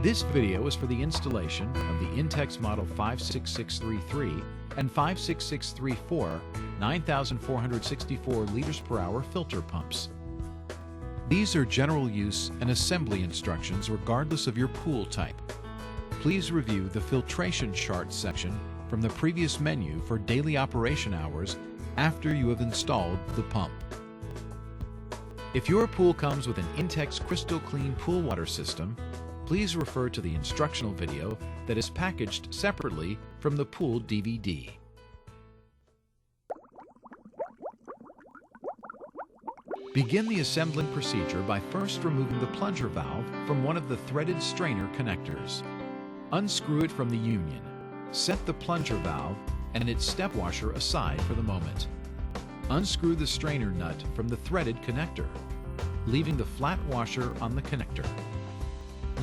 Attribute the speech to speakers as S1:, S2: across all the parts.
S1: This video is for the installation of the Intex model 56633 and 56634 9,464 liters per hour filter pumps. These are general use and assembly instructions regardless of your pool type. Please review the filtration chart section from the previous menu for daily operation hours after you have installed the pump. If your pool comes with an Intex crystal clean pool water system, please refer to the instructional video that is packaged separately from the pool DVD. Begin the assembling procedure by first removing the plunger valve from one of the threaded strainer connectors. Unscrew it from the union. Set the plunger valve and its step washer aside for the moment. Unscrew the strainer nut from the threaded connector, leaving the flat washer on the connector.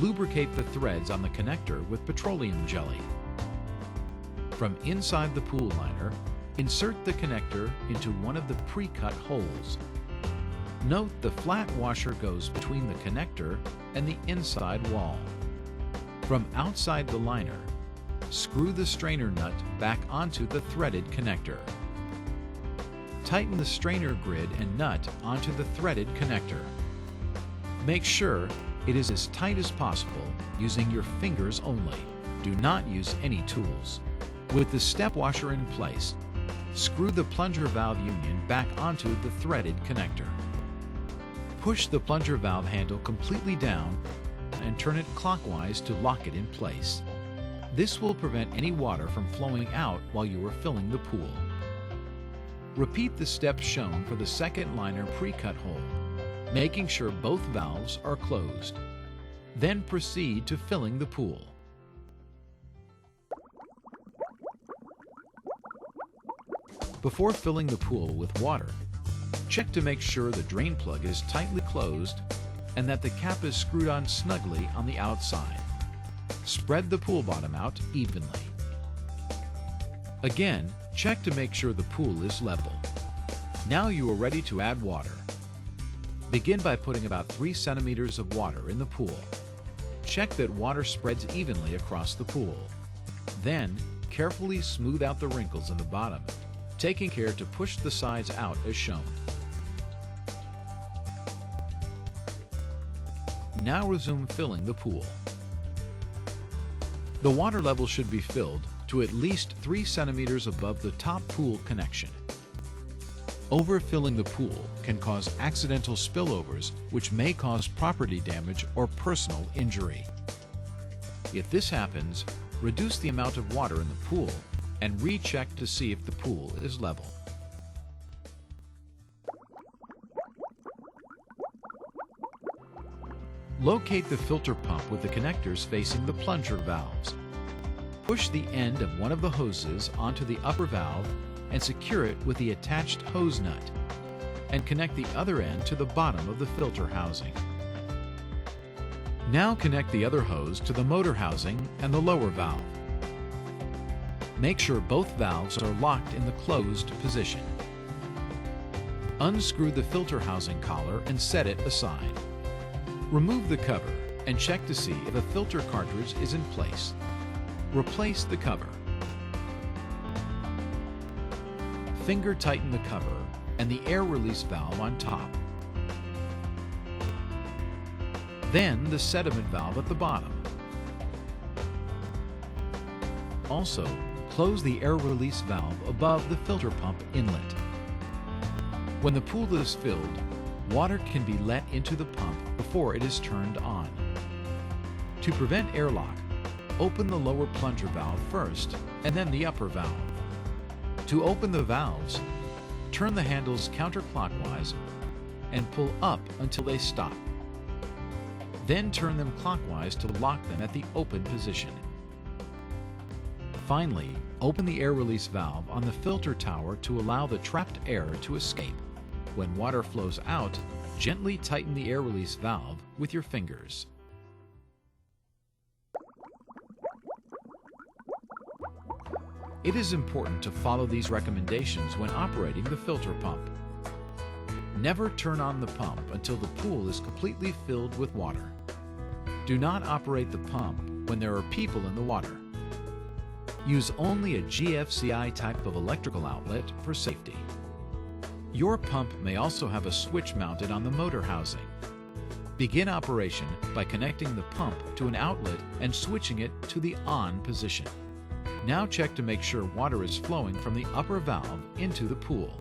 S1: Lubricate the threads on the connector with petroleum jelly. From inside the pool liner, insert the connector into one of the pre-cut holes. Note the flat washer goes between the connector and the inside wall. From outside the liner, screw the strainer nut back onto the threaded connector. Tighten the strainer grid and nut onto the threaded connector. Make sure it is as tight as possible using your fingers only. Do not use any tools. With the step washer in place, screw the plunger valve union back onto the threaded connector. Push the plunger valve handle completely down and turn it clockwise to lock it in place. This will prevent any water from flowing out while you are filling the pool. Repeat the steps shown for the second liner pre-cut hole, making sure both valves are closed. Then proceed to filling the pool. Before filling the pool with water, check to make sure the drain plug is tightly closed and that the cap is screwed on snugly on the outside. Spread the pool bottom out evenly. Again, check to make sure the pool is level. Now you are ready to add water. Begin by putting about 3 centimeters of water in the pool. Check that water spreads evenly across the pool. Then, carefully smooth out the wrinkles in the bottom, taking care to push the sides out as shown. Now resume filling the pool. The water level should be filled to at least 3 centimeters above the top pool connection. Overfilling the pool can cause accidental spillovers, which may cause property damage or personal injury. If this happens, reduce the amount of water in the pool and recheck to see if the pool is level. Locate the filter pump with the connectors facing the plunger valves. Push the end of one of the hoses onto the upper valve and secure it with the attached hose nut, and connect the other end to the bottom of the filter housing. Now connect the other hose to the motor housing and the lower valve. Make sure both valves are locked in the closed position. Unscrew the filter housing collar and set it aside. Remove the cover and check to see if a filter cartridge is in place. Replace the cover. Finger tighten the cover and the air release valve on top. Then the sediment valve at the bottom. Also, close the air release valve above the filter pump inlet. When the pool is filled, water can be let into the pump before it is turned on. To prevent airlock, open the lower plunger valve first and then the upper valve. To open the valves, turn the handles counterclockwise and pull up until they stop. Then turn them clockwise to lock them at the open position. Finally, open the air release valve on the filter tower to allow the trapped air to escape. When water flows out, gently tighten the air release valve with your fingers. It is important to follow these recommendations when operating the filter pump. Never turn on the pump until the pool is completely filled with water. Do not operate the pump when there are people in the water. Use only a GFCI type of electrical outlet for safety. Your pump may also have a switch mounted on the motor housing. Begin operation by connecting the pump to an outlet and switching it to the on position. Now check to make sure water is flowing from the upper valve into the pool.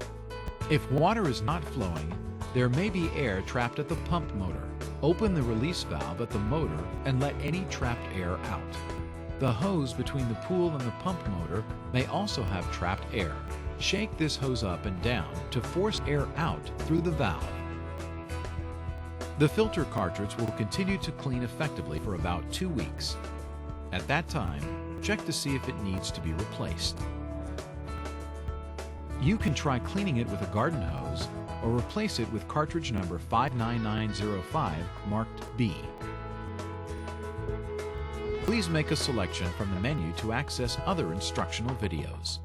S1: If water is not flowing, there may be air trapped at the pump motor. Open the release valve at the motor and let any trapped air out. The hose between the pool and the pump motor may also have trapped air. Shake this hose up and down to force air out through the valve. The filter cartridge will continue to clean effectively for about 2 weeks. At that time, check to see if it needs to be replaced. You can try cleaning it with a garden hose or replace it with cartridge number 59905 marked B. Please make a selection from the menu to access other instructional videos.